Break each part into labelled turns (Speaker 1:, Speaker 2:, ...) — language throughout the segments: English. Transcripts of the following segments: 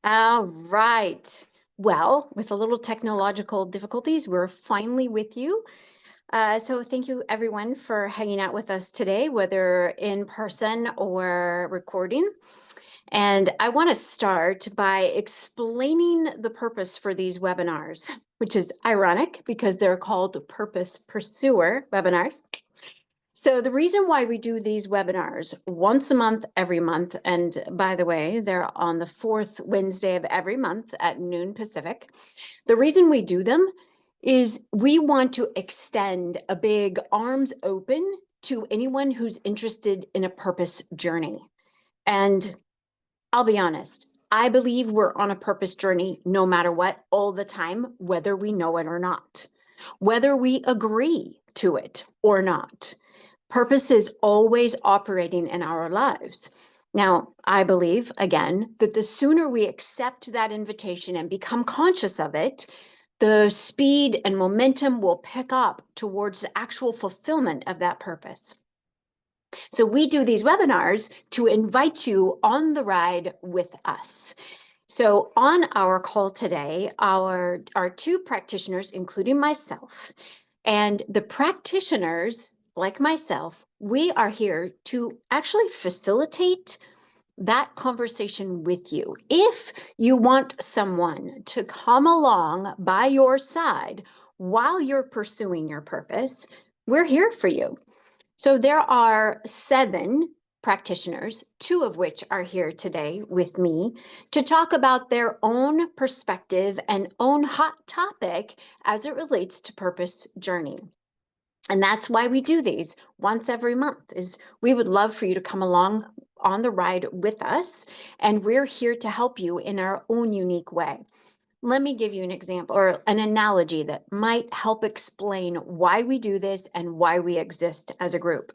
Speaker 1: All right. Well, with a little technological difficulties, we're finally with you. So thank you everyone for hanging out with us today, whether in person or recording. And I want to start by explaining the purpose for these webinars, which is ironic because they're called Purpose Pursuer webinars. So the reason why we do these webinars once a month, every month, and by the way, they're on the fourth Wednesday of every month at noon Pacific. The reason we do them is we want to extend a big arms open to anyone who's interested in a purpose journey. And I'll be honest, I believe we're on a purpose journey no matter what, all the time, whether we know it or not, whether we agree to it or not. Purpose is always operating in our lives. Now, I believe, again, that the sooner we accept that invitation and become conscious of it, the speed and momentum will pick up towards the actual fulfillment of that purpose. So we do these webinars to invite you on the ride with us. So on our call today, our two practitioners, including myself, and the practitioners, like myself, we are here to actually facilitate that conversation with you. If you want someone to come along by your side while you're pursuing your purpose, we're here for you. So there are 7 practitioners, 2 of which are here today with me to talk about their own perspective and own hot topic as it relates to purpose journey. And that's why we do these once every month, is we would love for you to come along on the ride with us, and we're here to help you in our own unique way. Let me give you an example or an analogy that might help explain why we do this and why we exist as a group.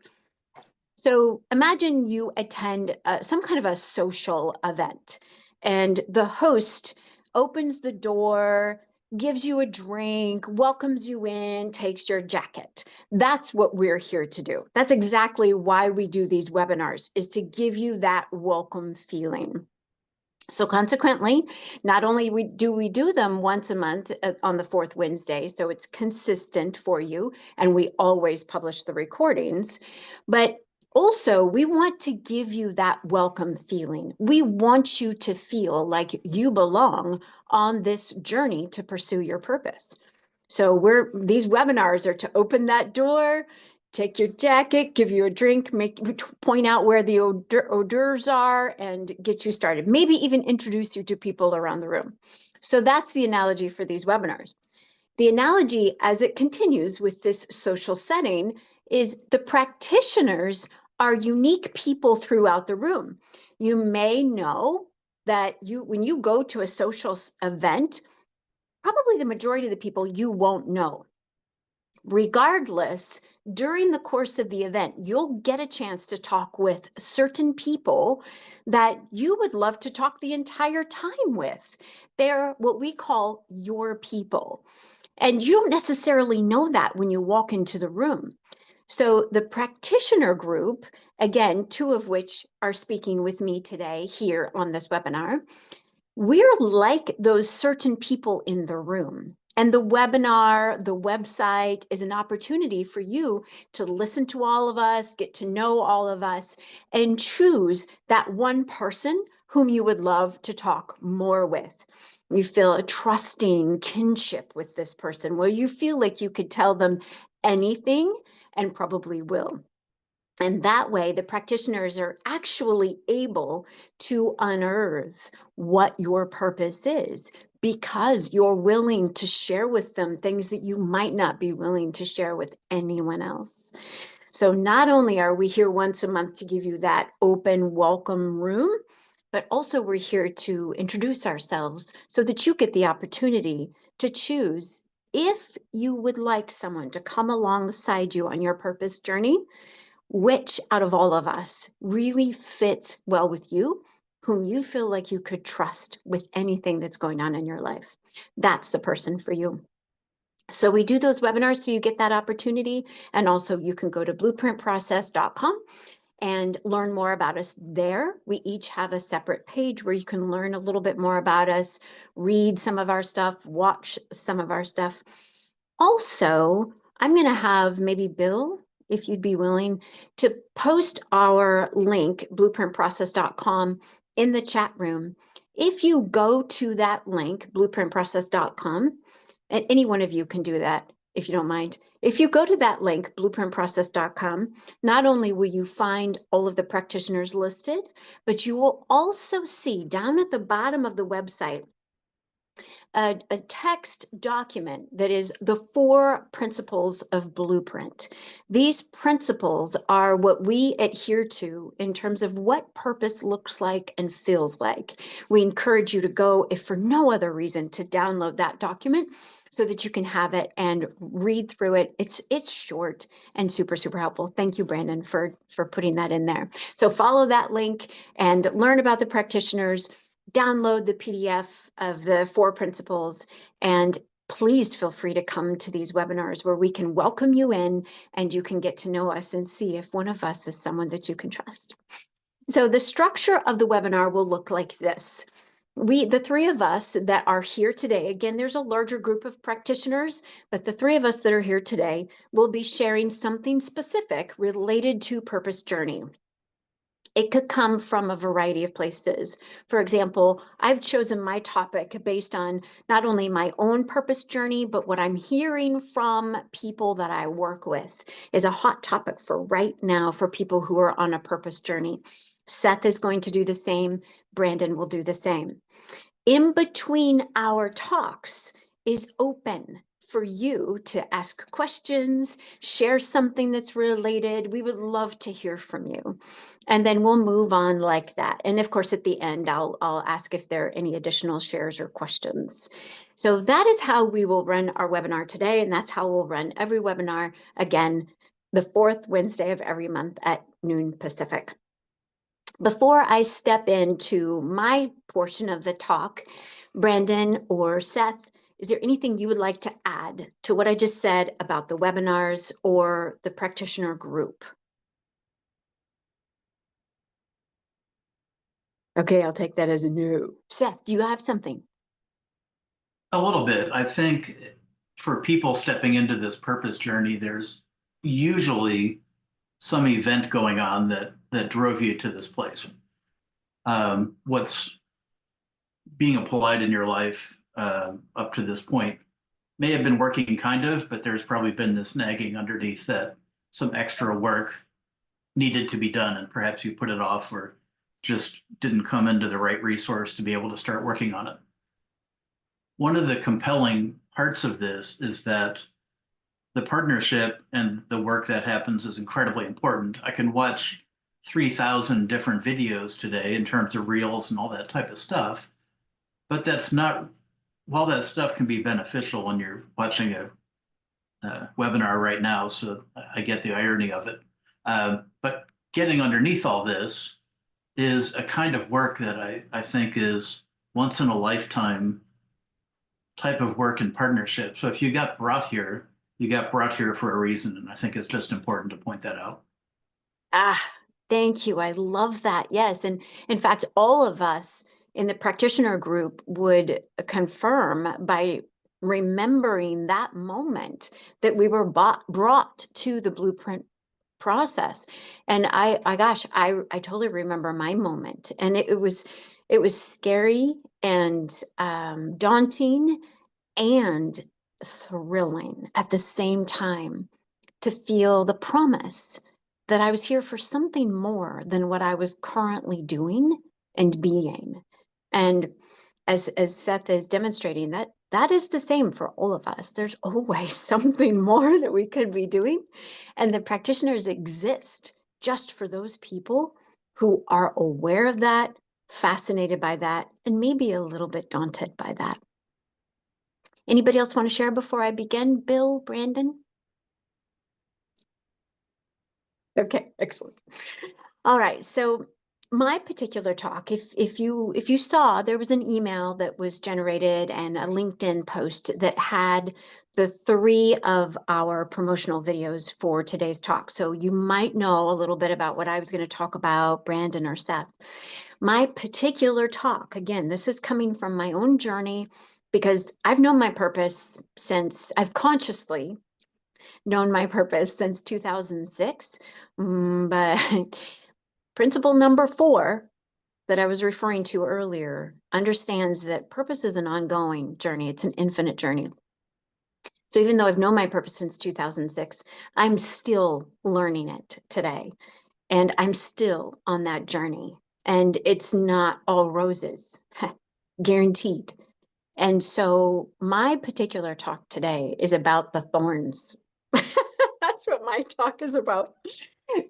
Speaker 1: So imagine you attend some kind of a social event, and the host opens the door, gives you a drink, welcomes you in, takes your jacket. That's what we're here to do. That's exactly why we do these webinars, is to give you that welcome feeling. So consequently, not only do we do them once a month on the 4th Wednesday, so it's consistent for you, and we always publish the recordings, but also we want to give you that welcome feeling. We want you to feel like you belong on this journey to pursue your purpose. So these webinars are to open that door, take your jacket, give you a drink, point out where the hors d'oeuvres are, and get you started. Maybe even introduce you to people around the room. So that's the analogy for these webinars. The analogy, as it continues with this social setting, is the practitioners are unique people throughout the room. You may know that when you go to a social event, probably the majority of the people you won't know. Regardless, during the course of the event, you'll get a chance to talk with certain people that you would love to talk the entire time with. They're what we call your people. And you don't necessarily know that when you walk into the room. So the practitioner group, again, 2 of which are speaking with me today here on this webinar, we're like those certain people in the room. And the webinar, the website is an opportunity for you to listen to all of us, get to know all of us, and choose that one person whom you would love to talk more with. You feel a trusting kinship with this person where you feel like you could tell them anything and probably will. And that way, the practitioners are actually able to unearth what your purpose is, because you're willing to share with them things that you might not be willing to share with anyone else. So not only are we here once a month to give you that open, welcome room, but also we're here to introduce ourselves so that you get the opportunity to choose if you would like someone to come alongside you on your purpose journey. Which out of all of us really fits well with you, whom you feel like you could trust with anything that's going on in your life. That's the person for you. So we do those webinars so you get that opportunity. And also you can go to blueprintprocess.com and learn more about us there. We each have a separate page where you can learn a little bit more about us, read some of our stuff, watch some of our stuff. Also, I'm going to have maybe Bill, if you'd be willing, to post our link, blueprintprocess.com, in the chat room. If you go to that link, blueprintprocess.com, and any one of you can do that if you don't mind. If you go to that link, blueprintprocess.com, not only will you find all of the practitioners listed, but you will also see down at the bottom of the website a text document that is the 4 principles of Blueprint. These principles are what we adhere to in terms of what purpose looks like and feels like. We encourage you to go, if for no other reason, to download that document so that you can have it and read through it. It's short and super, super helpful. Thank you, Brandon, for putting that in there. So follow that link and learn about the practitioners. Download the PDF of the 4 principles, and please feel free to come to these webinars where we can welcome you in and you can get to know us and see if one of us is someone that you can trust. So the structure of the webinar will look like this. The 3 of us that are here today, again, there's a larger group of practitioners, but the 3 of us that are here today will be sharing something specific related to Purpose Journey. It could come from a variety of places. For example, I've chosen my topic based on not only my own purpose journey, but what I'm hearing from people that I work with is a hot topic for right now for people who are on a purpose journey. Seth is going to do the same. Brandon will do the same. In between our talks is open for you to ask questions, share something that's related. We would love to hear from you. And then we'll move on like that. And of course, at the end, I'll ask if there are any additional shares or questions. So that is how we will run our webinar today. And that's how we'll run every webinar, again, the 4th Wednesday of every month at noon Pacific. Before I step into my portion of the talk, Brandon or Seth, is there anything you would like to add to what I just said about the webinars or the practitioner group? Okay, I'll take that as a no. Seth, do you have something?
Speaker 2: A little bit. I think for people stepping into this purpose journey, there's usually some event going on that drove you to this place. What's being applied in your life up to this point may have been working kind of, but there's probably been this nagging underneath that some extra work needed to be done, and perhaps you put it off or just didn't come into the right resource to be able to start working on it. One of the compelling parts of this is that the partnership and the work that happens is incredibly important. I can watch 3,000 different videos today in terms of reels and all that type of stuff, but that's not, while that stuff can be beneficial when you're watching a webinar right now, so I get the irony of it. But getting underneath all this is a kind of work that I think is once in a lifetime type of work in partnership. So if you got brought here, you got brought here for a reason. And I think it's just important to point that out.
Speaker 1: Thank you. I love that. Yes. And in fact, all of us in the practitioner group would confirm by remembering that moment that we were brought to the Blueprint process. And I totally remember my moment. And it was scary and daunting and thrilling at the same time to feel the promise that I was here for something more than what I was currently doing and being. And as Seth is demonstrating, that is the same for all of us. There's always something more that we could be doing. And the practitioners exist just for those people who are aware of that, fascinated by that, and maybe a little bit daunted by that. Anybody else want to share before I begin? Bill, Brandon? Okay, excellent. All right, so my particular talk, if you saw, there was an email that was generated and a LinkedIn post that had the three of our promotional videos for today's talk. So you might know a little bit about what I was going to talk about, Brandon or Seth. My particular talk, again, this is coming from my own journey because I've known my purpose since I've consciously known my purpose since 2006. But principle number 4 that I was referring to earlier understands that purpose is an ongoing journey. It's an infinite journey. So even though I've known my purpose since 2006, I'm still learning it today. And I'm still on that journey. And it's not all roses, guaranteed. And so my particular talk today is about the thorns. That's what my talk is about.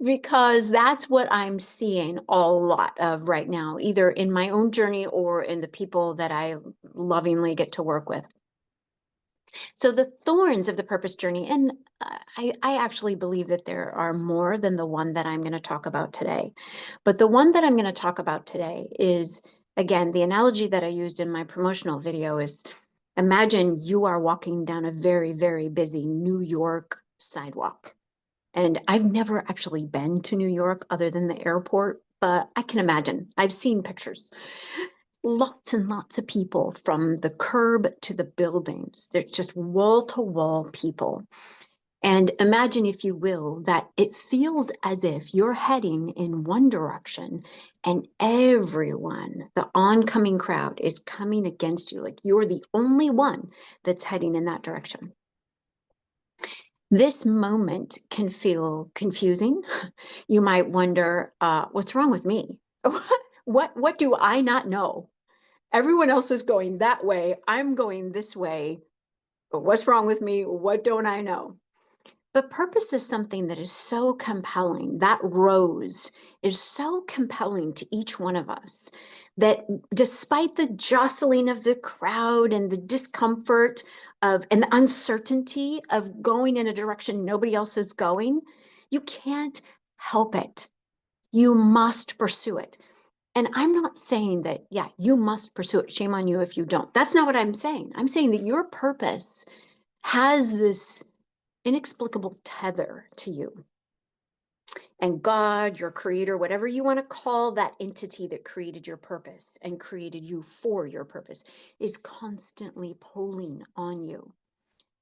Speaker 1: Because that's what I'm seeing a lot of right now, either in my own journey or in the people that I lovingly get to work with. So the thorns of the purpose journey, and I actually believe that there are more than the one that I'm going to talk about today. But the one that I'm going to talk about today is, again, the analogy that I used in my promotional video is, imagine you are walking down a very, very busy New York sidewalk. And I've never actually been to New York other than the airport, but I can imagine. I've seen pictures. Lots and lots of people from the curb to the buildings. There's just wall to wall people. And imagine, if you will, that it feels as if you're heading in one direction and everyone, the oncoming crowd, is coming against you. Like you're the only one that's heading in that direction. This moment can feel confusing. You might wonder, what's wrong with me? What do I not know? Everyone else is going that way. I'm going this way. What's wrong with me? What don't I know? But purpose is something that is so compelling. That rose is so compelling to each one of us that despite the jostling of the crowd and the discomfort of and the uncertainty of going in a direction nobody else is going, you can't help it. You must pursue it. And I'm not saying that, yeah, you must pursue it. Shame on you if you don't. That's not what I'm saying. I'm saying that your purpose has this inexplicable tether to you. And God, your creator, whatever you want to call that entity that created your purpose and created you for your purpose, is constantly pulling on you.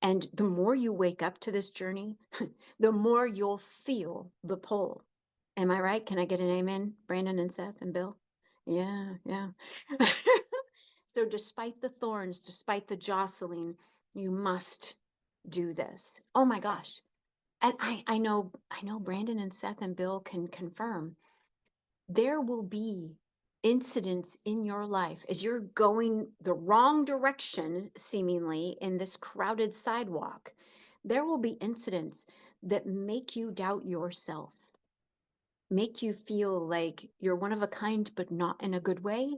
Speaker 1: And the more you wake up to this journey, the more you'll feel the pull. Am I right? Can I get an amen, Brandon and Seth and Bill? Yeah, yeah. So despite the thorns, despite the jostling, you must do this. Oh my gosh. And I know Brandon and Seth and Bill can confirm, there will be incidents in your life as you're going the wrong direction, seemingly in this crowded sidewalk. There will be incidents that make you doubt yourself, make you feel like you're one of a kind, but not in a good way.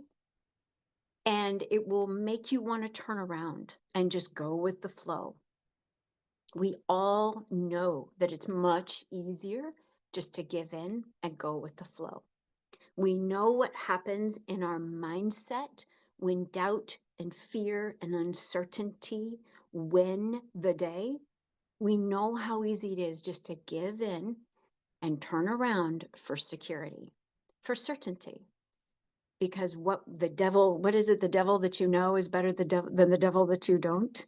Speaker 1: And it will make you want to turn around and just go with the flow. We all know that it's much easier just to give in and go with the flow. We know what happens in our mindset when doubt and fear and uncertainty win the day. We know how easy it is just to give in and turn around for security, for certainty. Because what is it? The devil that you know is better than the devil that you don't.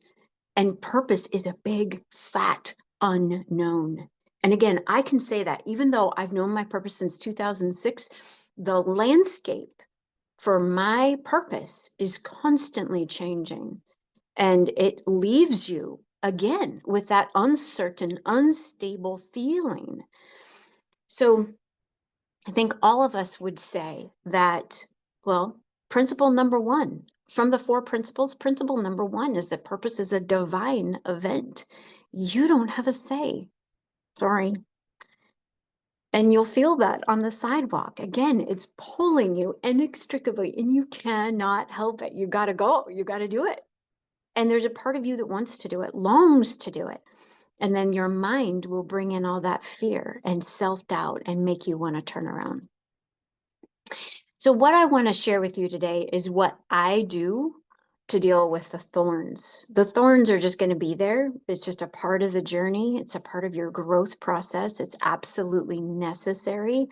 Speaker 1: And purpose is a big, fat unknown. And again, I can say that even though I've known my purpose since 2006, the landscape for my purpose is constantly changing. And it leaves you again with that uncertain, unstable feeling. So I think all of us would say that, well, principle number 1 from the 4 principles, principle number 1 is that purpose is a divine event. You don't have a say. Sorry. And you'll feel that on the sidewalk. Again, it's pulling you inextricably and you cannot help it. You got to go. You got to do it. And there's a part of you that wants to do it, longs to do it. And then your mind will bring in all that fear and self-doubt and make you want to turn around. So, what I want to share with you today is what I do to deal with the thorns. The thorns are just going to be there. It's just a part of the journey, it's a part of your growth process. It's absolutely necessary.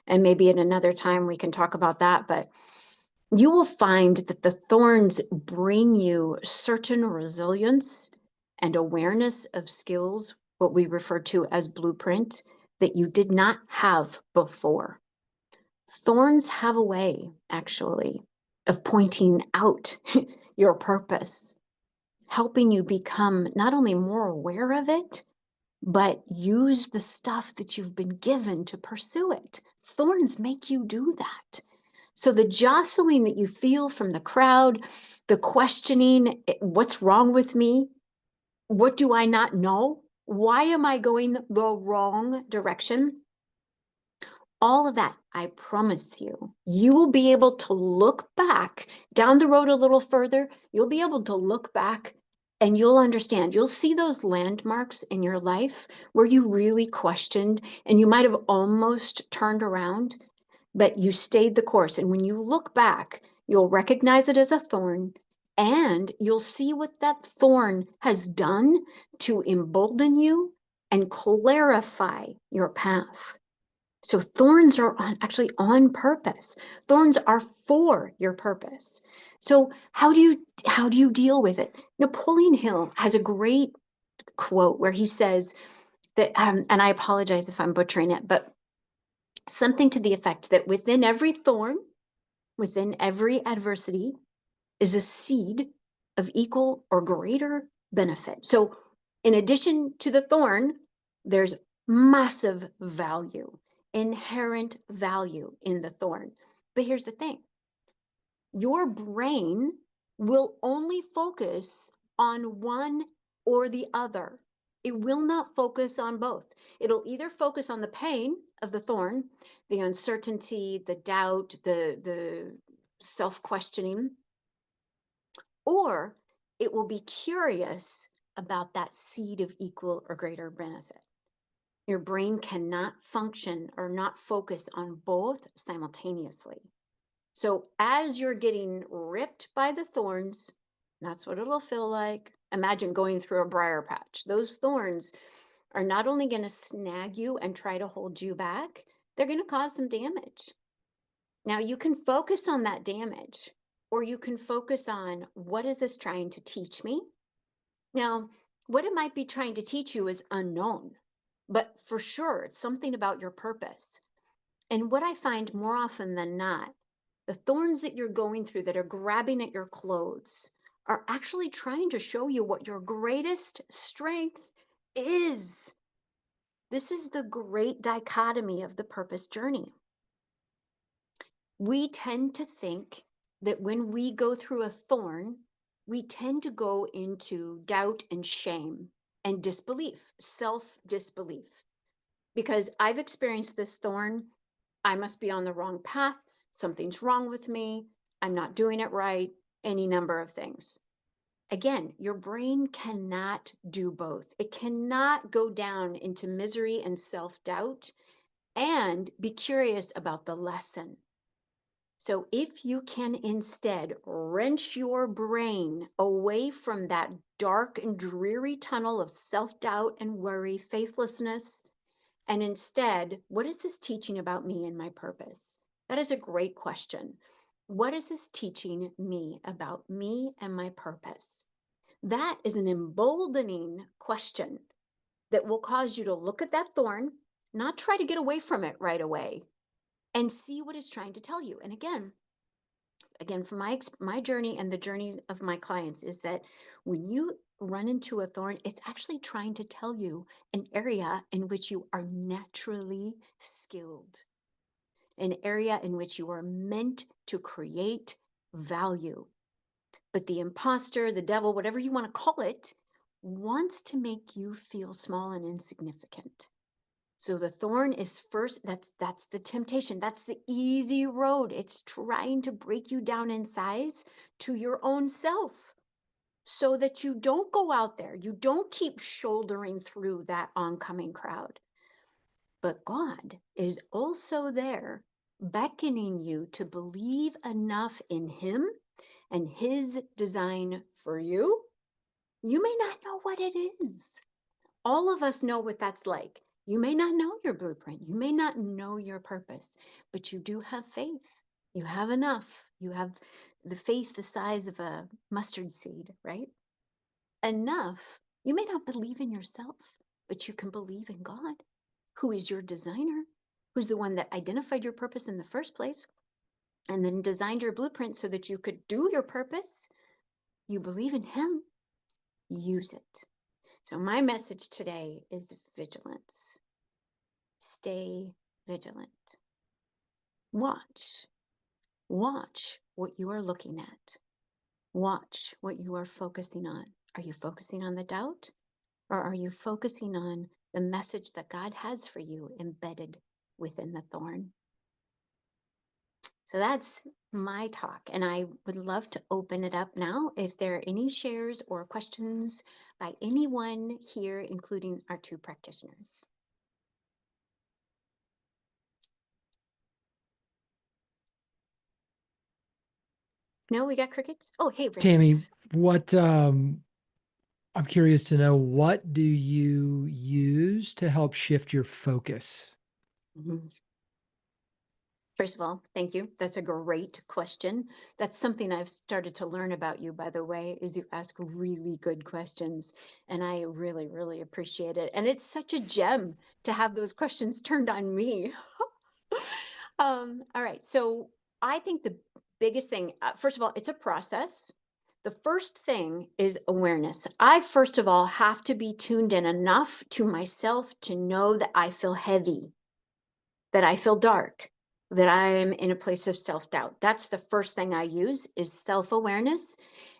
Speaker 1: And maybe at another time we can talk about that. But you will find that the thorns bring you certain resilience and awareness of skills, what we refer to as blueprint, that you did not have before. Thorns have a way, actually, of pointing out your purpose, helping you become not only more aware of it, but use the stuff that you've been given to pursue it. Thorns make you do that. So the jostling that you feel from the crowd, the questioning, what's wrong with me? What do I not know? Why am I going the wrong direction? All of that, I promise you will be able to look back down the road a little further. You'll be able to look back and you'll understand. You'll see those landmarks in your life where you really questioned and you might have almost turned around, but you stayed the course. And when you look back, you'll recognize it as a thorn and you'll see what that thorn has done to embolden you and clarify your path. So thorns are actually on purpose. Thorns are for your purpose. So how do you deal with it? Napoleon Hill has a great quote where he says that, and I apologize if I'm butchering it, but something to the effect that within every thorn, within every adversity, is a seed of equal or greater benefit. So, in addition to the thorn, there's massive value, inherent value in the thorn. But here's the thing, your brain will only focus on one or the other. It will not focus on both. It'll either focus on the pain of the thorn, the uncertainty, the doubt, the self questioning, or it will be curious about that seed of equal or greater benefit. Your brain cannot function or not focus on both simultaneously. So as you're getting ripped by the thorns, that's what it'll feel like. Imagine going through a briar patch. Those thorns are not only going to snag you and try to hold you back, they're going to cause some damage. Now you can focus on that damage, or you can focus on what is this trying to teach me? Now, what it might be trying to teach you is unknown, but for sure it's something about your purpose. And what I find more often than not, the thorns that you're going through that are grabbing at your clothes are actually trying to show you what your greatest strength is. This is the great dichotomy of the purpose journey. We tend to think that when we go through a thorn, we tend to go into doubt and shame and disbelief, self disbelief. Because I've experienced this thorn, I must be on the wrong path, something's wrong with me, I'm not doing it right, any number of things. Again, your brain cannot do both. It cannot go down into misery and self doubt and be curious about the lesson. So if you can instead wrench your brain away from that dark and dreary tunnel of self-doubt and worry, faithlessness, and instead, what is this teaching about me and my purpose? That is a great question. What is this teaching me about me and my purpose? That is an emboldening question that will cause you to look at that thorn, not try to get away from it right away, and see what it's trying to tell you. And again from my journey and the journey of my clients is that when you run into a thorn, it's actually trying to tell you an area in which you are naturally skilled, an area in which you are meant to create value. But the imposter, the devil, whatever you want to call it, wants to make you feel small and insignificant. So the thorn is first, that's the temptation. That's the easy road. It's trying to break you down in size to your own self so that you don't go out there. You don't keep shouldering through that oncoming crowd. But God is also there beckoning you to believe enough in him and his design for you. You may not know what it is. All of us know what that's like. You may not know your blueprint. You may not know your purpose, but you do have faith. You have enough. You have the faith the size of a mustard seed, right? Enough. You may not believe in yourself, but you can believe in God, who is your designer, who's the one that identified your purpose in the first place and then designed your blueprint so that you could do your purpose. You believe in him, use it. So my message today is vigilance. Stay vigilant. Watch. Watch what you are looking at. Watch what you are focusing on. Are you focusing on the doubt? Or are you focusing on the message that God has for you embedded within the thorn? So that's my talk. And I would love to open it up now if there are any shares or questions by anyone here, including our two practitioners. No, we got crickets? Oh, hey, Rick.
Speaker 3: Tammy, what I'm curious to know, what do you use to help shift your focus?
Speaker 1: Mhm. First of all, thank you. That's a great question. That's something I've started to learn about you, by the way, is you ask really good questions. And I really, really appreciate it. And it's such a gem to have those questions turned on me. All right. So I think the biggest thing, first of all, it's a process. The first thing is awareness. I, first of all, have to be tuned in enough to myself to know that I feel heavy, that I feel dark, that I'm in a place of self-doubt. That's the first thing I use is self-awareness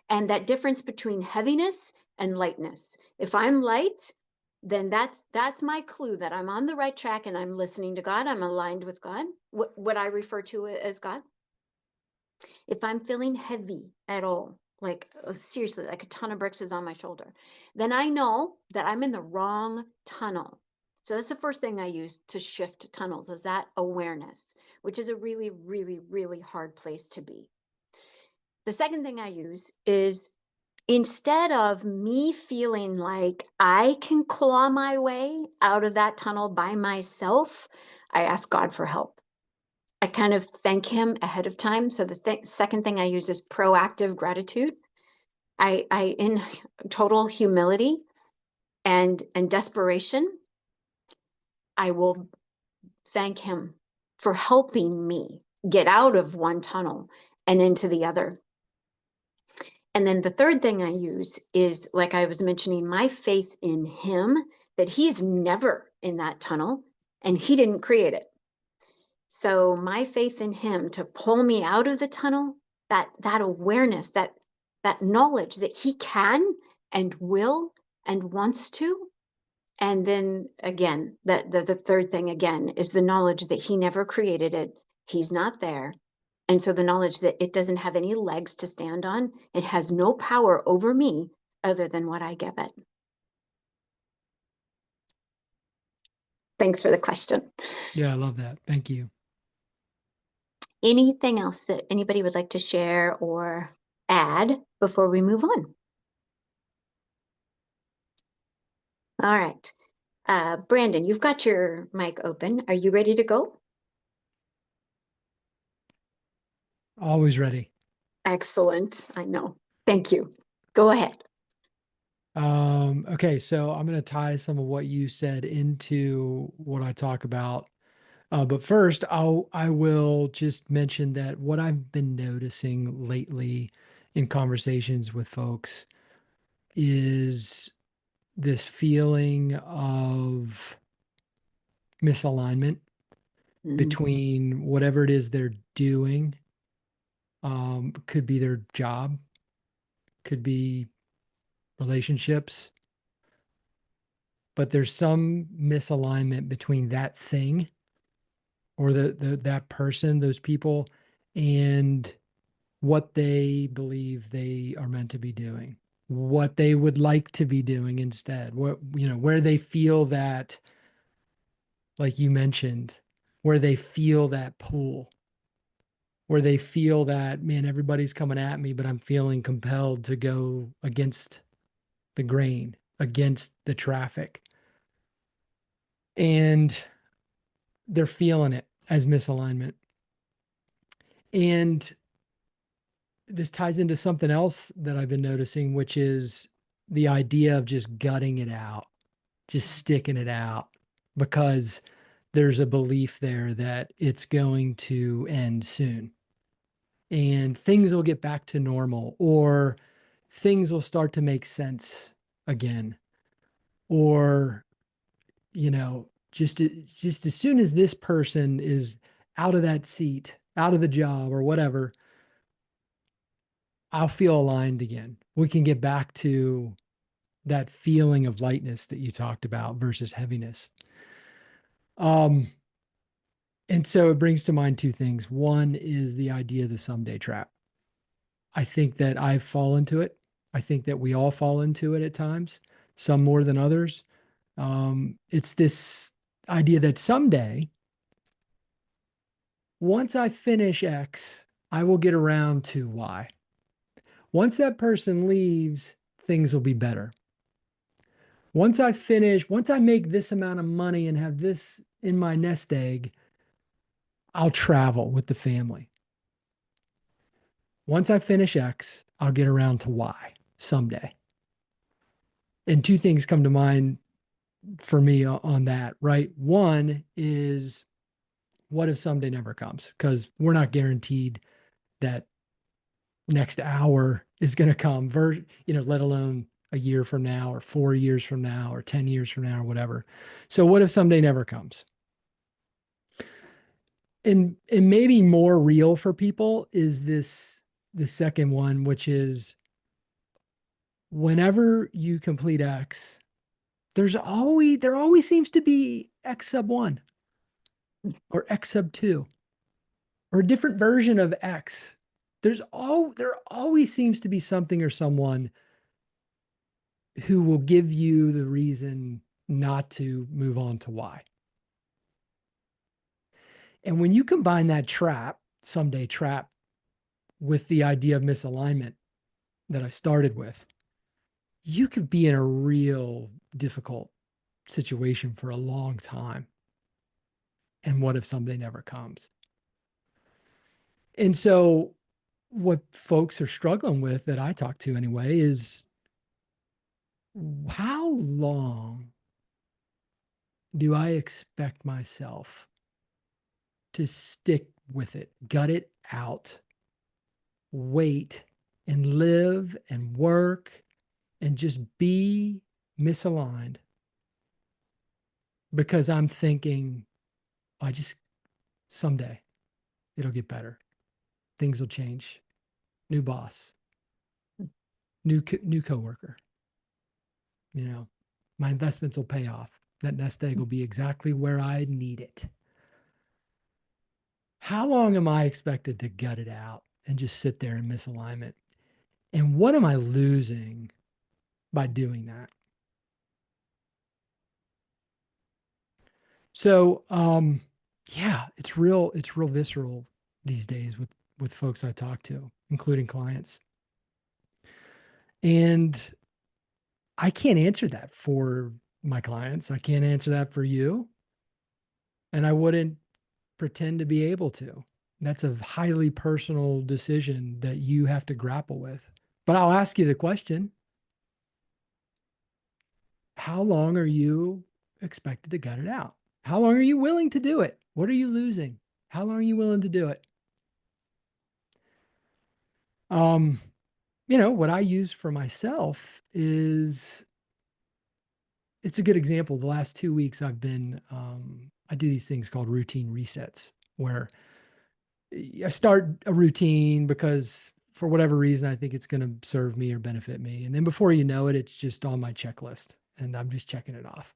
Speaker 1: and that difference between heaviness and lightness. If I'm light, then that's my clue that I'm on the right track and I'm listening to God. I'm aligned with God, what I refer to as God. If I'm feeling heavy at all, like seriously, like a ton of bricks is on my shoulder, then I know that I'm in the wrong tunnel. So that's the first thing I use to shift tunnels is that awareness, which is a really, really, really hard place to be. The second thing I use is instead of me feeling like I can claw my way out of that tunnel by myself, I ask God for help. I kind of thank him ahead of time. So the second thing I use is proactive gratitude. I in total humility and desperation, I will thank him for helping me get out of one tunnel and into the other. And then the third thing I use is, like I was mentioning, my faith in him, that he's never in that tunnel and he didn't create it. So my faith in him to pull me out of the tunnel, that awareness, that knowledge that he can and will and wants to. And then again, the third thing again is the knowledge that he never created it. He's not there. And so the knowledge that it doesn't have any legs to stand on, it has no power over me other than what I give it. Thanks for the question.
Speaker 3: Yeah, I love that. Thank you.
Speaker 1: Anything else that anybody would like to share or add before we move on? All right. Brandon, you've got your mic open. Are you ready to go?
Speaker 3: Always ready.
Speaker 1: Excellent. I know. Thank you. Go ahead.
Speaker 3: Okay, so I'm going to tie some of what you said into what I talk about. But first, I will just mention that what I've been noticing lately in conversations with folks is this feeling of misalignment
Speaker 1: Mhm.
Speaker 3: between whatever it is they're doing. Could be their job, could be relationships, but there's some misalignment between that thing or the that person, those people, and what they believe they are meant to be doing, what they would like to be doing instead, what, where they feel that, like you mentioned, where they feel that pull, where they feel that, man, everybody's coming at me, but I'm feeling compelled to go against the grain, against the traffic. And they're feeling it as misalignment. And this ties into something else that I've been noticing, which is the idea of just gutting it out, just sticking it out, because there's a belief there that it's going to end soon and things will get back to normal, or things will start to make sense again, or, just as soon as this person is out of that seat, out of the job or whatever, I'll feel aligned again. We can get back to that feeling of lightness that you talked about versus heaviness. Um, and so it brings to mind two things. One is the idea of the someday trap. I think that I've fallen to it. I think that we all fall into it at times, some more than others. It's this idea that someday, once I finish X, I will get around to Y. Once that person leaves, things will be better. Once I make this amount of money and have this in my nest egg, I'll travel with the family. Once I finish X, I'll get around to Y someday. And two things come to mind for me on that, right? One is, what if someday never comes? Because we're not guaranteed that next hour is going to come, let alone a year from now or 4 years from now or 10 years from now or whatever. So what if someday never comes? And maybe more real for people is the second one, which is, whenever you complete X, there always seems to be X sub 1 or X sub 2 or a different version of X. There always seems to be something or someone who will give you the reason not to move on to Y. And when you combine that someday trap, with the idea of misalignment that I started with, you could be in a real difficult situation for a long time. And what if someday never comes? And so what folks are struggling with, that I talk to anyway, is, how long do I expect myself to stick with it, gut it out, wait, and live and work and just be misaligned because I'm thinking, someday it'll get better. Things will change. New boss, new coworker, my investments will pay off. That nest egg will be exactly where I need it. How long am I expected to gut it out and just sit there in misalignment? And what am I losing by doing that? So, yeah, it's real visceral these days with folks I talk to, including clients. And I can't answer that for my clients. I can't answer that for you. And I wouldn't pretend to be able to. That's a highly personal decision that you have to grapple with. But I'll ask you the question: how long are you expected to gut it out? How long are you willing to do it? What are you losing? How long are you willing to do it? What I use for myself is, it's a good example. The last 2 weeks I do these things called routine resets, where I start a routine because for whatever reason, I think it's going to serve me or benefit me. And then before you know it, it's just on my checklist and I'm just checking it off.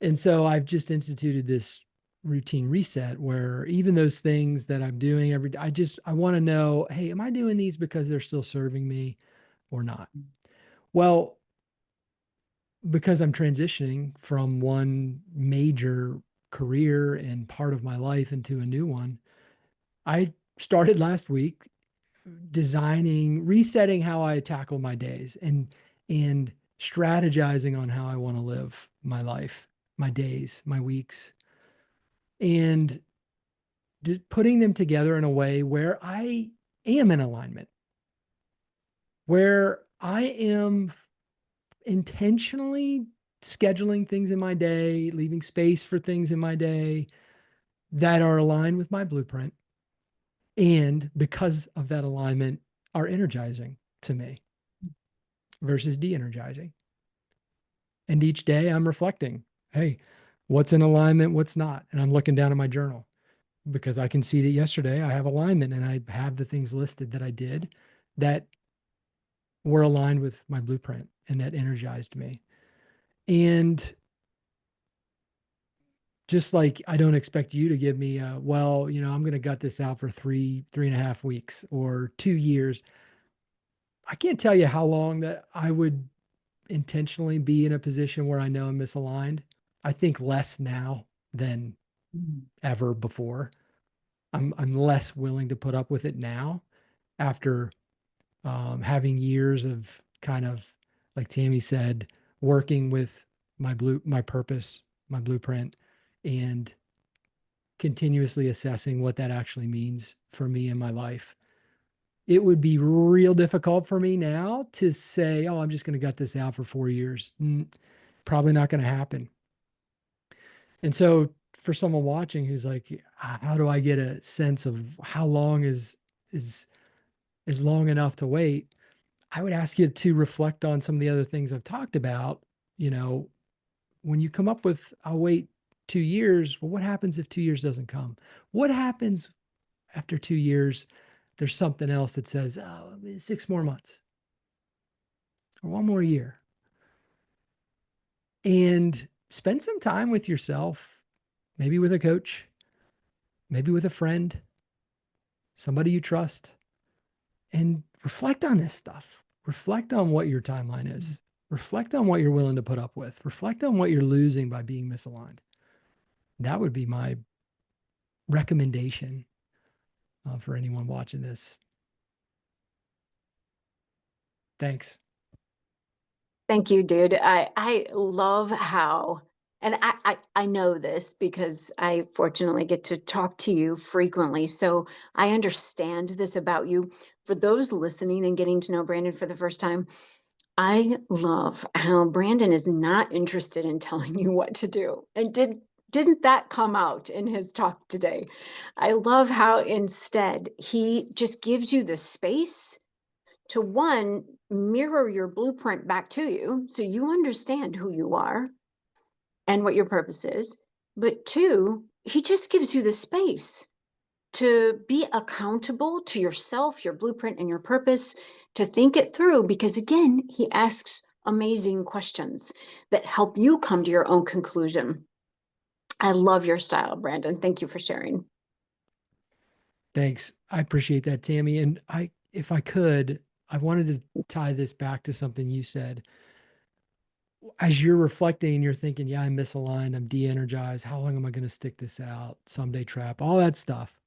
Speaker 3: And so I've just instituted this routine reset where even those things that I'm doing every day, I want to know, hey, am I doing these because they're still serving me or not? Well, because I'm transitioning from one major career and part of my life into a new one. I started last week designing, resetting how I tackle my days and strategizing on how I want to live my life, my days, my weeks, and putting them together in a way where I am in alignment, where I am intentionally scheduling things in my day, leaving space for things in my day that are aligned with my blueprint. And because of that alignment, are energizing to me versus de-energizing. And each day I'm reflecting, hey, what's in alignment, what's not? And I'm looking down at my journal because I can see that yesterday I have alignment and I have the things listed that I did that were aligned with my blueprint and that energized me. And just like I don't expect you to give me well, I'm going to gut this out for 3.5 weeks or 2 years. I can't tell you how long that I would intentionally be in a position where I know I'm misaligned. I think less now than ever before. I'm less willing to put up with it now after having years of kind of, like Tammy said, working with my purpose, my blueprint, and continuously assessing what that actually means for me in my life. It would be real difficult for me now to say, oh, I'm just going to gut this out for 4 years. Probably not going to happen. And so for someone watching who's like, how do I get a sense of how long is long enough to wait? I would ask you to reflect on some of the other things I've talked about. When you come up with, I'll wait 2 years. Well, what happens if 2 years doesn't come? What happens after 2 years? There's something else that says, oh, 6 more months or 1 more year. And spend some time with yourself, maybe with a coach, maybe with a friend, somebody you trust, and reflect on this stuff. Reflect on what your timeline is. Reflect on what you're willing to put up with. Reflect on what you're losing by being misaligned. That would be my recommendation for anyone watching this. Thanks.
Speaker 1: Thank you, dude. I love how, and I know this because I fortunately get to talk to you frequently. So I understand this about you. For those listening and getting to know Brandon for the first time, I love how Brandon is not interested in telling you what to do. And didn't that come out in his talk today? I love how instead he just gives you the space to, one, mirror your blueprint back to you so you understand who you are and what your purpose is. But two, he just gives you the space to be accountable to yourself, your blueprint, and your purpose, to think it through, because again, he asks amazing questions that help you come to your own conclusion. I love your style, Brandon. Thank you for sharing.
Speaker 3: Thanks. I appreciate that, Tammy. And if I could, I wanted to tie this back to something you said. As you're reflecting, you're thinking, yeah, I'm misaligned, I'm de-energized. How long am I going to stick this out? Someday trap, all that stuff.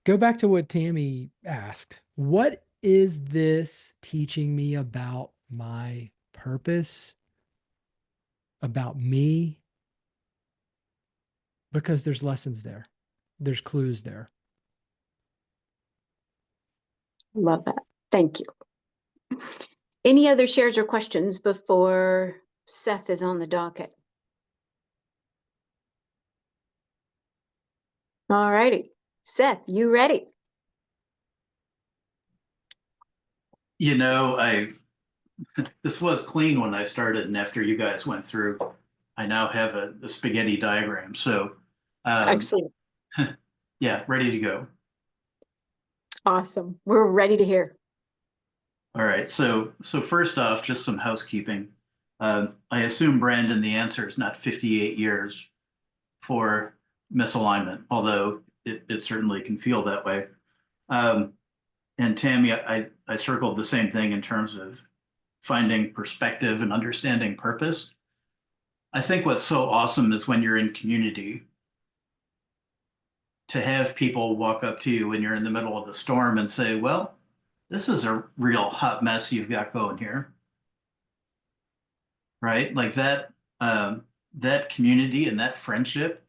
Speaker 3: Go back to what Tammy asked. What is this teaching me about my purpose, about me? Because there's lessons there. There's clues there.
Speaker 1: Love that. Thank you. Any other shares or questions before Seth is on the docket? All righty. Seth, you ready?
Speaker 2: This was clean when I started, and after you guys went through, I now have a spaghetti diagram. So,
Speaker 1: Excellent.
Speaker 2: yeah, ready to go.
Speaker 1: Awesome. We're ready to hear.
Speaker 2: All right. So first off, just some housekeeping. I assume, Brandon, the answer is not 58 years for misalignment, although it certainly can feel that way. And Tammy, I circled the same thing in terms of finding perspective and understanding purpose. I think what's so awesome is when you're in community, to have people walk up to you when you're in the middle of the storm and say, well, this is a real hot mess you've got going here, right? Like that community and that friendship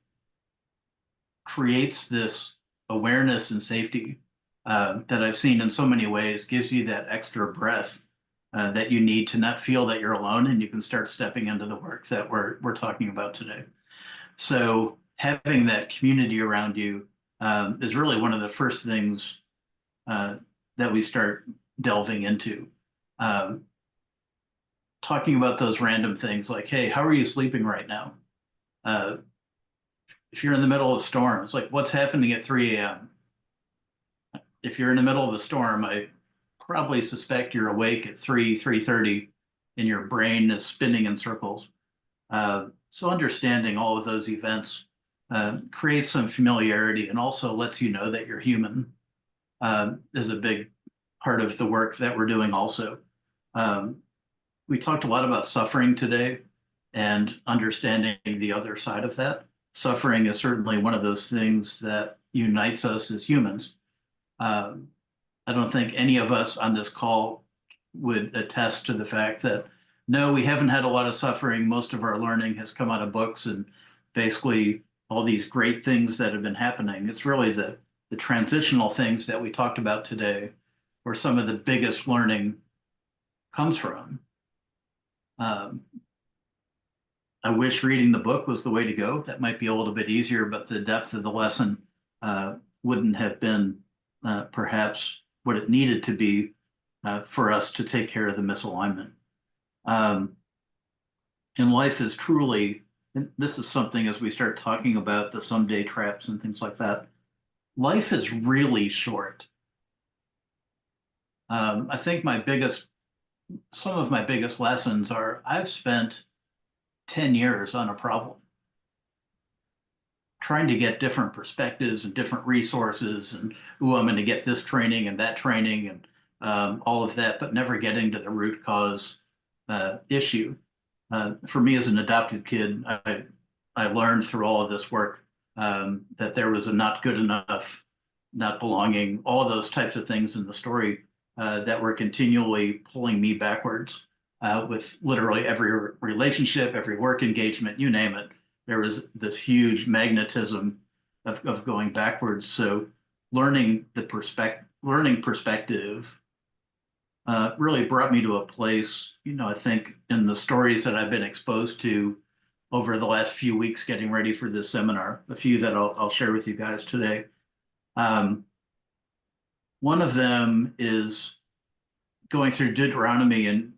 Speaker 2: creates this awareness and safety that I've seen in so many ways, gives you that extra breath that you need to not feel that you're alone, and you can start stepping into the work that we're talking about today. So having that community around you is really one of the first things that we start delving into. Talking about those random things like, hey, how are you sleeping right now? If you're in the middle of storms, like what's happening at 3 a.m.? If you're in the middle of a storm, I probably suspect you're awake at 3:30, and your brain is spinning in circles. So understanding all of those events creates some familiarity and also lets you know that you're human is a big part of the work that we're doing also. We talked a lot about suffering today and understanding the other side of that. Suffering is certainly one of those things that unites us as humans. I don't think any of us on this call would attest to the fact that no, we haven't had a lot of suffering. Most of our learning has come out of books and basically all these great things that have been happening. It's really the transitional things that we talked about today where some of the biggest learning comes from. I wish reading the book was the way to go. That might be a little bit easier, but the depth of the lesson wouldn't have been perhaps what it needed to be for us to take care of the misalignment. And life is truly, and this is something as we start talking about the someday traps and things like that, life is really short. I think some of my biggest lessons are I've spent 10 years on a problem, trying to get different perspectives and different resources and, ooh, I'm going to get this training and that training and all of that, but never getting to the root cause issue. For me as an adopted kid, I learned through all of this work that there was a not good enough, not belonging, all of those types of things in the story that were continually pulling me backwards with literally every relationship, every work engagement, you name it. There was this huge magnetism of going backwards. So learning perspective really brought me to a place, I think in the stories that I've been exposed to over the last few weeks getting ready for this seminar, a few that I'll share with you guys today. One of them is going through Deuteronomy, and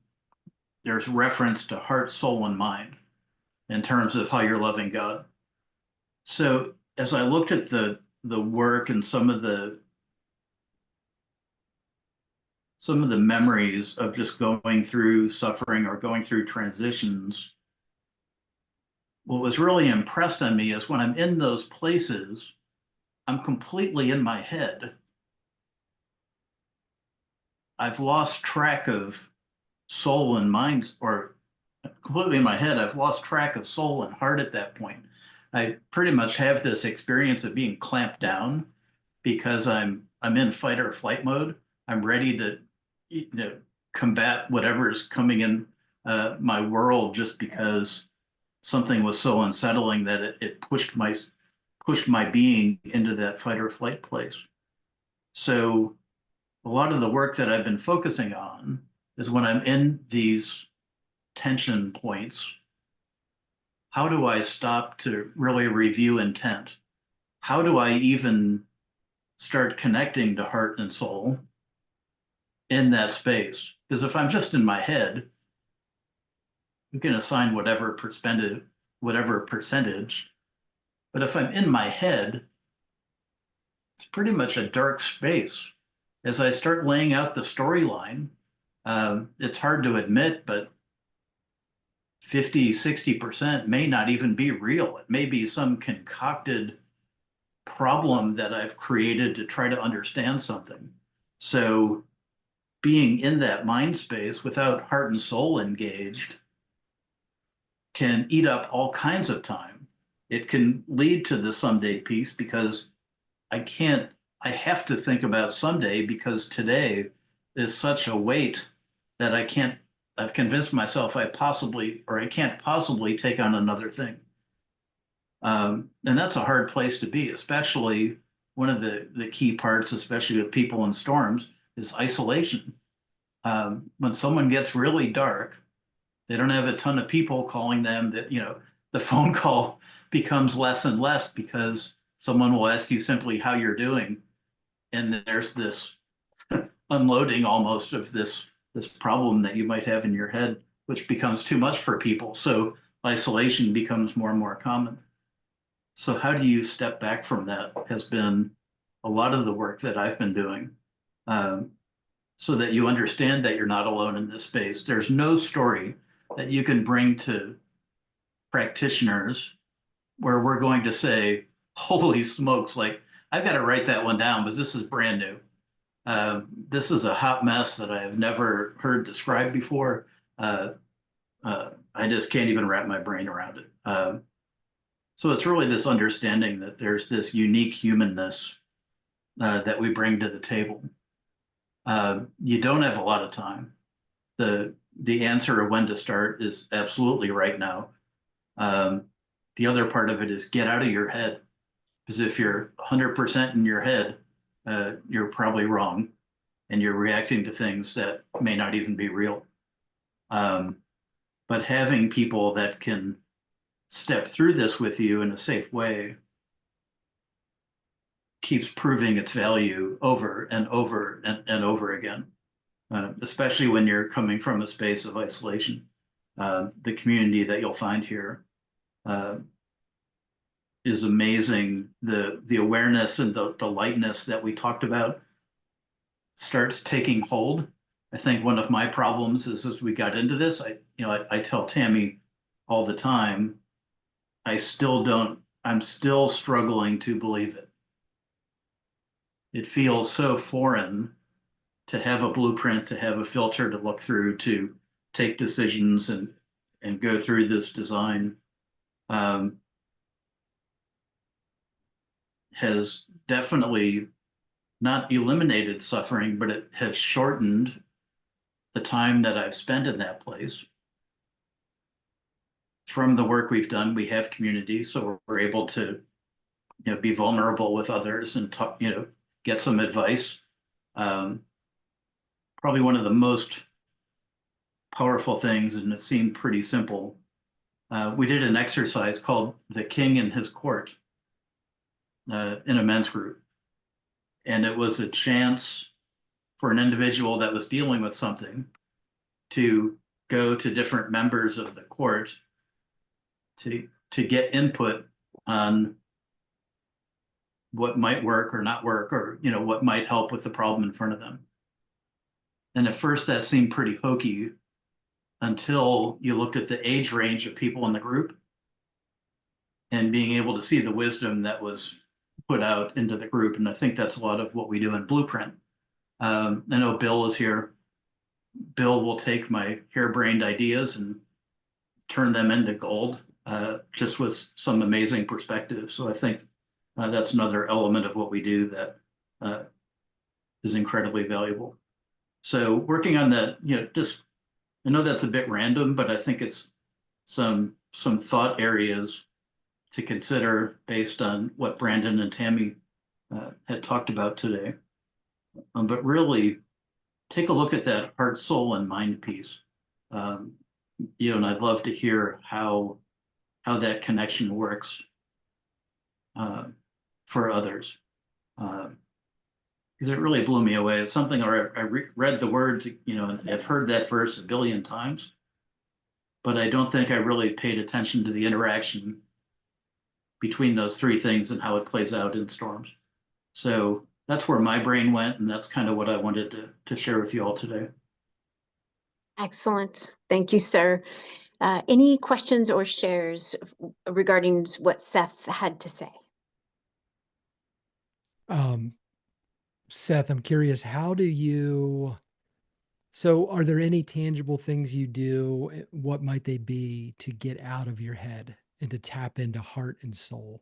Speaker 2: there's reference to heart, soul, and mind in terms of how you're loving God. So as I looked at the work and some of the memories of just going through suffering or going through transitions, what was really impressed on me is when I'm in those places, I'm completely in my head. I've lost track of soul and mind, or completely in my head, I've lost track of soul and heart at that point. I pretty much have this experience of being clamped down because I'm in fight or flight mode. I'm ready to combat whatever is coming in my world just because something was so unsettling that it pushed my being into that fight or flight place. So a lot of the work that I've been focusing on is when I'm in these tension points, how do I stop to really review intent? How do I even start connecting to heart and soul in that space? Because if I'm just in my head, you can assign whatever percentage. But if I'm in my head, it's pretty much a dark space. As I start laying out the storyline, it's hard to admit, but 50, 60% may not even be real. It may be some concocted problem that I've created to try to understand something. So being in that mind space without heart and soul engaged can eat up all kinds of time. It can lead to the someday piece because I have to think about someday because today is such a weight that I've convinced myself I can't possibly take on another thing. And that's a hard place to be, especially one of the key parts, especially with people in storms, is isolation. When someone gets really dark, they don't have a ton of people calling them that, the phone call becomes less and less because someone will ask you simply how you're doing. And there's this unloading almost of this problem that you might have in your head, which becomes too much for people. So isolation becomes more and more common. So how do you step back from that has been a lot of the work that I've been doing, so that you understand that you're not alone in this space. There's no story that you can bring to practitioners where we're going to say, holy smokes, like I've got to write that one down because this is brand new. This is a hot mess that I have never heard described before. I just can't even wrap my brain around it. So it's really this understanding that there's this unique humanness that we bring to the table. You don't have a lot of time. The answer of when to start is absolutely right now. The other part of it is get out of your head, because if you're 100% in your head, you're probably wrong, and you're reacting to things that may not even be real. But having people that can step through this with you in a safe way keeps proving its value over and over and over again, especially when you're coming from a space of isolation. The community that you'll find here is amazing. The awareness and the lightness that we talked about starts taking hold. I think one of my problems is as we got into this, I tell Tammy all the time, I'm still struggling to believe it. It feels so foreign to have a blueprint, to have a filter to look through, to take decisions and go through this design. Has definitely not eliminated suffering, but it has shortened the time that I've spent in that place. From the work we've done, we have community, so we're able to, be vulnerable with others and talk, get some advice. Probably one of the most powerful things, and it seemed pretty simple. We did an exercise called The King and His Court in a men's group. And it was a chance for an individual that was dealing with something to go to different members of the court to get input on what might work or not work, or what might help with the problem in front of them. And at first that seemed pretty hokey until you looked at the age range of people in the group and being able to see the wisdom that was put out into the group. And I think that's a lot of what we do in Blueprint. I know Bill is here. Bill will take my harebrained ideas and turn them into gold, just with some amazing perspective. So I think that's another element of what we do that is incredibly valuable. So working on that, I know that's a bit random, but I think it's some thought areas to consider based on what Brandon and Tammy had talked about today. But really take a look at that heart, soul, and mind piece. And I'd love to hear how that connection works for others. Because it really blew me away. It's something I read the words, and I've heard that verse a billion times, but I don't think I really paid attention to the interaction between those three things and how it plays out in storms. So that's where my brain went, and that's kind of what I wanted to share with you all today.
Speaker 1: Excellent. Thank you, sir. Any questions or shares regarding what Seth had to say?
Speaker 3: Seth, I'm curious, how do you So are there any tangible things you do? What might they be to get out of your head and to tap into heart and soul?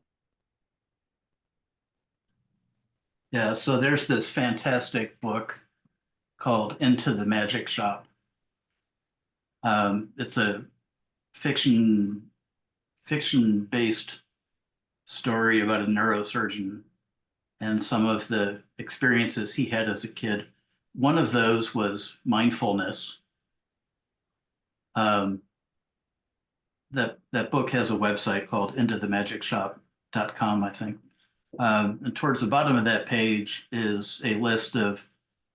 Speaker 2: Yeah, so there's this fantastic book called Into the Magic Shop. It's a fiction based story about a neurosurgeon and some of the experiences he had as a kid. One of those was mindfulness. Um, that book has a website called intothemagicshop.com, I think. And towards the bottom of that page is a list of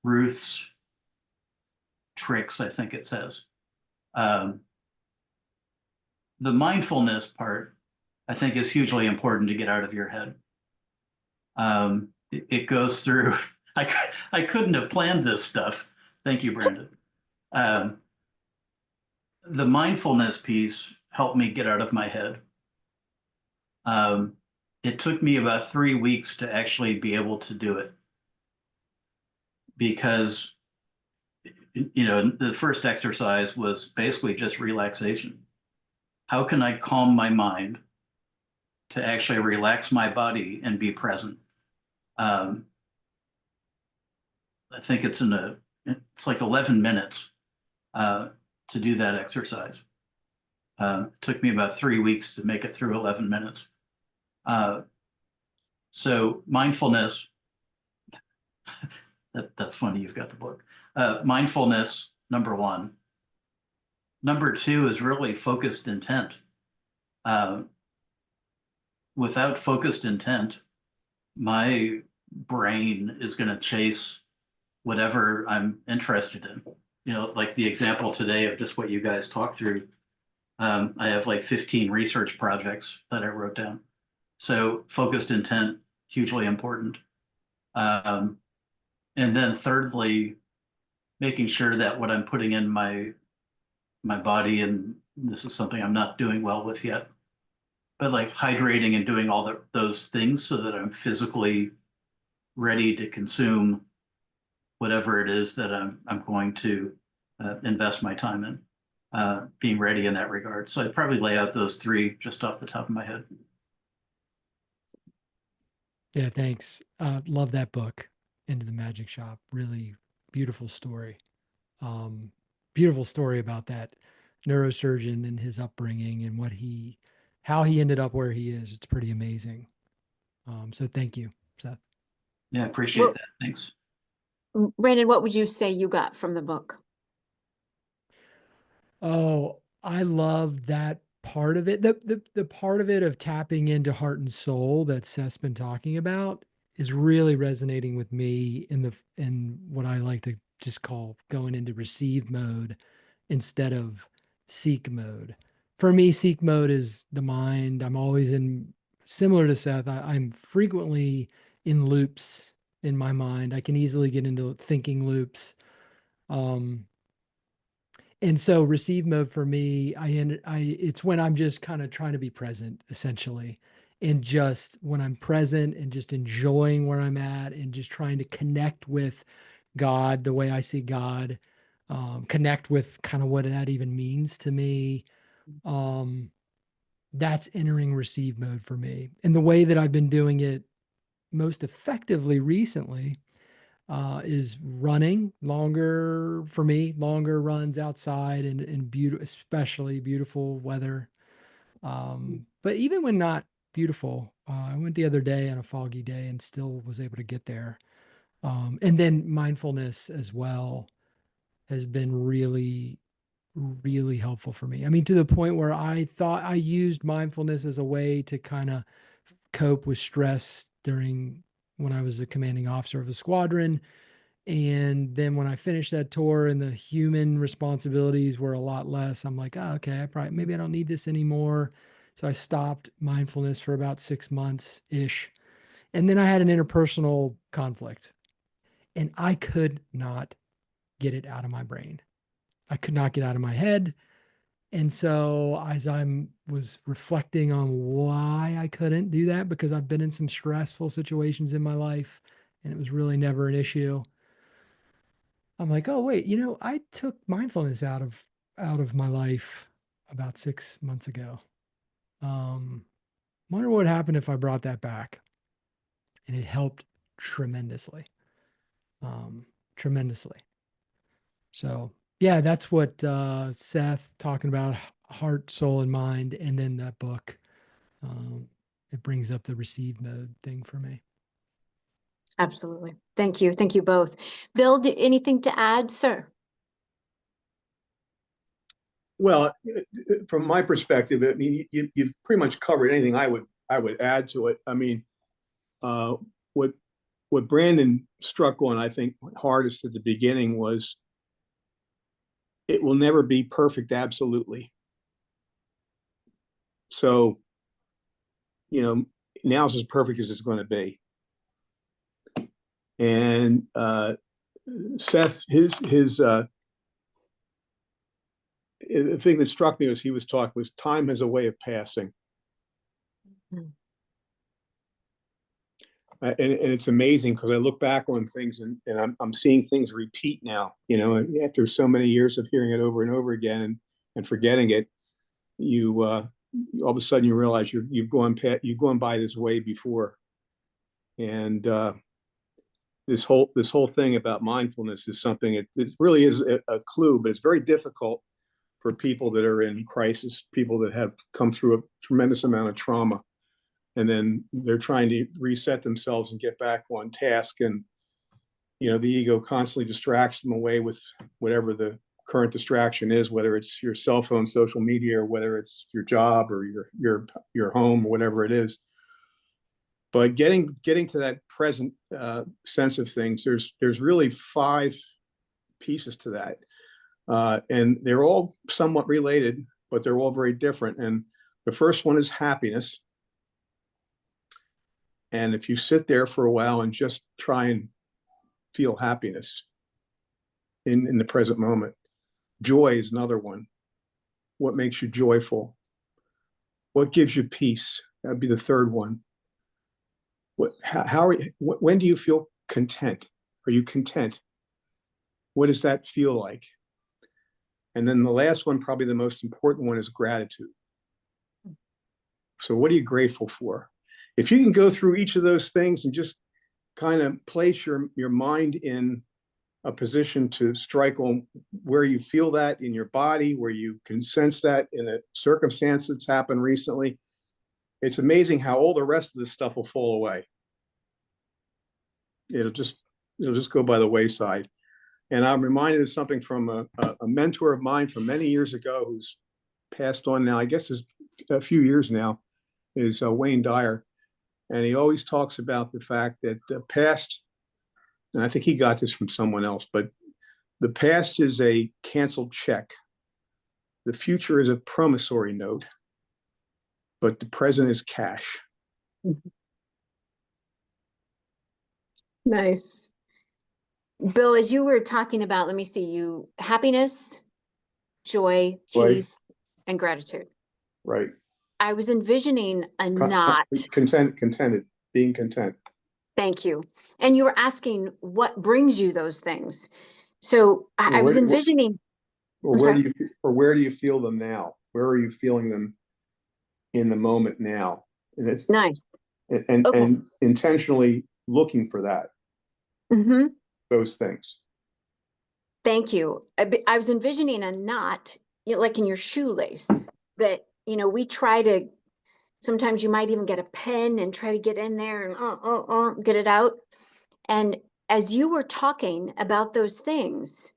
Speaker 2: Ruth's tricks, I think it says. Um, the mindfulness part, I think, is hugely important to get out of your head. It goes through, I couldn't have planned this stuff. Thank you, Brandon. Um, the mindfulness piece helped me get out of my head. It took me about 3 weeks to actually be able to do it because, the first exercise was basically just relaxation. How can I calm my mind to actually relax my body and be present? Um, I think it's like 11 minutes to do that exercise. It took me about 3 weeks to make it through 11 minutes. So mindfulness, that's funny, you've got the book. Mindfulness, number one. Number two is really focused intent. Without focused intent, my brain is going to chase whatever I'm interested in. Like the example today of just what you guys talked through. I have like 15 research projects that I wrote down. So focused intent, hugely important. And then thirdly, making sure that what I'm putting in my body, and this is something I'm not doing well with yet, but like hydrating and doing all those things so that I'm physically ready to consume whatever it is that I'm going to invest my time in, being ready in that regard. So I'd probably lay out those three just off the top of my head.
Speaker 3: Yeah, thanks. Love that book, Into the Magic Shop. Really beautiful story. Um, Beautiful story about that neurosurgeon and his upbringing and how he ended up where he is. It's pretty amazing. So thank you, Seth.
Speaker 2: Yeah, appreciate
Speaker 1: Well,
Speaker 2: that. Thanks.
Speaker 1: Brandon, what would you say you got from the book?
Speaker 3: Oh, I love that part of it. The part of it of tapping into heart and soul that Seth's been talking about is really resonating with me in what I like to just call going into receive mode instead of seek mode. For me, seek mode is the mind. I'm always in similar to Seth. I'm frequently in loops in my mind. I can easily get into thinking loops. Um, and so receive mode for me, it's when I'm just kind of trying to be present essentially. And just when I'm present and just enjoying where I'm at and just trying to connect with God the way I see God, connect with kind of what that even means to me. Um, that's entering receive mode for me. And the way that I've been doing it most effectively recently is running longer for me, longer runs outside and beautiful, especially beautiful weather. But even when not beautiful, I went the other day on a foggy day and still was able to get there. And then mindfulness as well has been really, really helpful for me. I mean, to the point where I thought I used mindfulness as a way to kind of cope with stress during when I was a commanding officer of a squadron. And then when I finished that tour and the human responsibilities were a lot less, I'm like, oh, okay, maybe I don't need this anymore. So I stopped mindfulness for about 6 months ish. And then I had an interpersonal conflict and I could not get it out of my brain. I could not get out of my head. And so as I was reflecting on why I couldn't do that, because I've been in some stressful situations in my life and it was really never an issue. I'm like, oh wait, I took mindfulness out of my life about 6 months ago. Wonder what happened if I brought that back. And it helped tremendously. Um, tremendously. So yeah, that's what Seth talking about heart, soul, and mind, and then that book. It brings up the receive mode thing for me.
Speaker 1: Absolutely. Thank you. Thank you both. Bill, anything to add, sir?
Speaker 4: Well, from my perspective, I mean, you've pretty much covered anything I would add to it. I mean, uh, what Brandon struck on, I think, hardest at the beginning was it will never be perfect, absolutely. So, now's as perfect as it's going to be. And Seth, the thing that struck me as he was talking was time has a way of passing.
Speaker 1: Mm-hmm.
Speaker 4: And it's amazing because I look back on things and I'm seeing things repeat now, after so many years of hearing it over and over again and forgetting it, you all of a sudden you realize you've gone by this way before. And this whole thing about mindfulness is something, it really is a clue, but it's very difficult for people that are in crisis, people that have come through a tremendous amount of trauma. And then they're trying to reset themselves and get back on task. And, the ego constantly distracts them away with whatever the current distraction is, whether it's your cell phone, social media, or whether it's your job or your home, or whatever it is. But getting to that present sense of things, there's really 5 pieces to that. And they're all somewhat related, but they're all very different. And the first one is happiness. And if you sit there for a while and just try and feel happiness in the present moment, joy is another one. What makes you joyful? What gives you peace? That'd be the third one. When do you feel content? Are you content? What does that feel like? And then the last one, probably the most important one, is gratitude. So what are you grateful for? If you can go through each of those things and just kind of place your mind in a position to strike on where you feel that in your body, where you can sense that in a circumstance that's happened recently, it's amazing how all the rest of this stuff will fall away. It'll just go by the wayside. And I'm reminded of something from a mentor of mine from many years ago, who's passed on now, I guess is a few years now, is Wayne Dyer. And he always talks about the fact that the past, and I think he got this from someone else, but the past is a canceled check. The future is a promissory note, but the present is cash.
Speaker 1: Nice. Bill, as you were talking about, let me see, happiness, joy, peace, and gratitude.
Speaker 4: Right.
Speaker 1: I was envisioning a knot.
Speaker 4: Contented, being content.
Speaker 1: Thank you. And you were asking what brings you those things. So I was envisioning.
Speaker 4: Where do you feel them now? Where are you feeling them in the moment now? And it's
Speaker 1: nice.
Speaker 4: And intentionally looking for that.
Speaker 1: Mm-hmm.
Speaker 4: Those things.
Speaker 1: Thank you. I was envisioning a knot, like in your shoelace, that, we try to, sometimes you might even get a pen and try to get in there and get it out. And as you were talking about those things,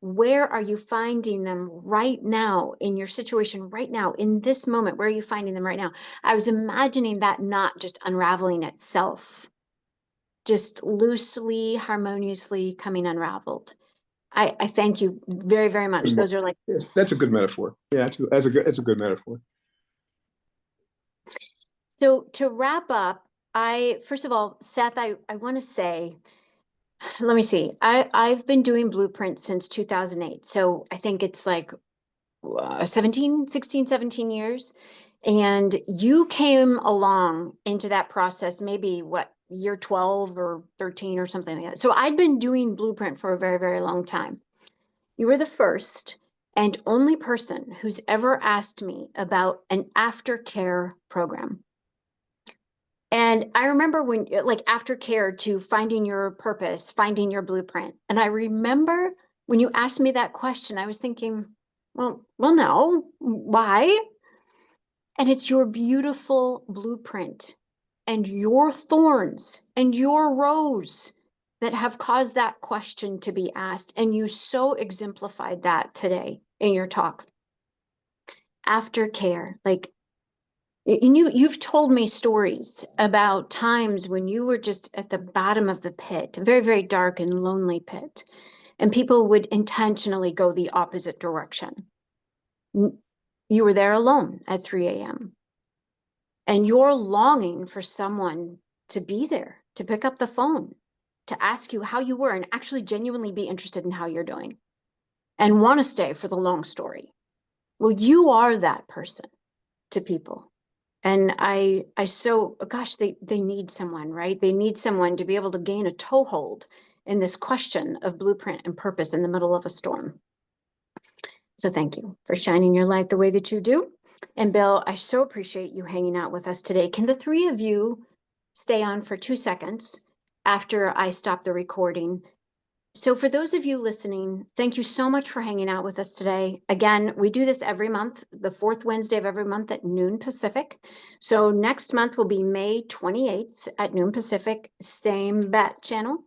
Speaker 1: where are you finding them right now in your situation right now, in this moment? Where are you finding them right now? I was imagining that knot just unraveling itself, just loosely, harmoniously coming unraveled. I thank you very, very much. Those are like,
Speaker 4: that's a good metaphor. Yeah, that's a good metaphor.
Speaker 1: So to wrap up, first of all, Seth, I want to say, let me see, I've been doing Blueprint since 2008. So I think it's like 17 years. And you came along into that process, maybe year 12 or 13 or something like that. So I'd been doing Blueprint for a very, very long time. You were the first and only person who's ever asked me about an aftercare program. And I remember when, like, aftercare to finding your purpose, finding your blueprint. And I remember when you asked me that question, I was thinking, well, no, why? And it's your beautiful blueprint and your thorns and your rose that have caused that question to be asked. And you so exemplified that today in your talk. Aftercare, like, and you've told me stories about times when you were just at the bottom of the pit, a very, very dark and lonely pit, and people would intentionally go the opposite direction. You were there alone at 3 a.m. and you're longing for someone to be there, to pick up the phone, to ask you how you were and actually genuinely be interested in how you're doing and want to stay for the long story. Well, you are that person to people. And gosh, they need someone, right? They need someone to be able to gain a toehold in this question of blueprint and purpose in the middle of a storm. So thank you for shining your light the way that you do. And Bill, I so appreciate you hanging out with us today. Can the three of you stay on for 2 seconds after I stop the recording? So for those of you listening, thank you so much for hanging out with us today. Again, we do this every month, the 4th Wednesday of every month at noon Pacific. So next month will be May 28th at noon Pacific, same bat channel.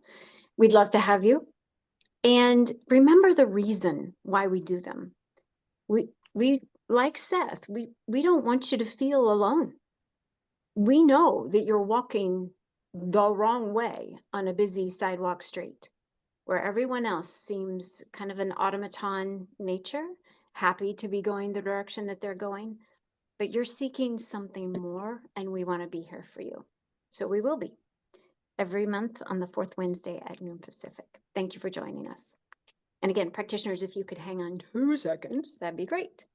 Speaker 1: We'd love to have you. And remember the reason why we do them. We like Seth, we don't want you to feel alone. We know that you're walking the wrong way on a busy sidewalk street, where everyone else seems kind of an automaton nature, happy to be going the direction that they're going, but you're seeking something more, and we want to be here for you. So we will be every month on the 4th Wednesday at noon Pacific. Thank you for joining us. And again, practitioners, if you could hang on 2 seconds, that'd be great.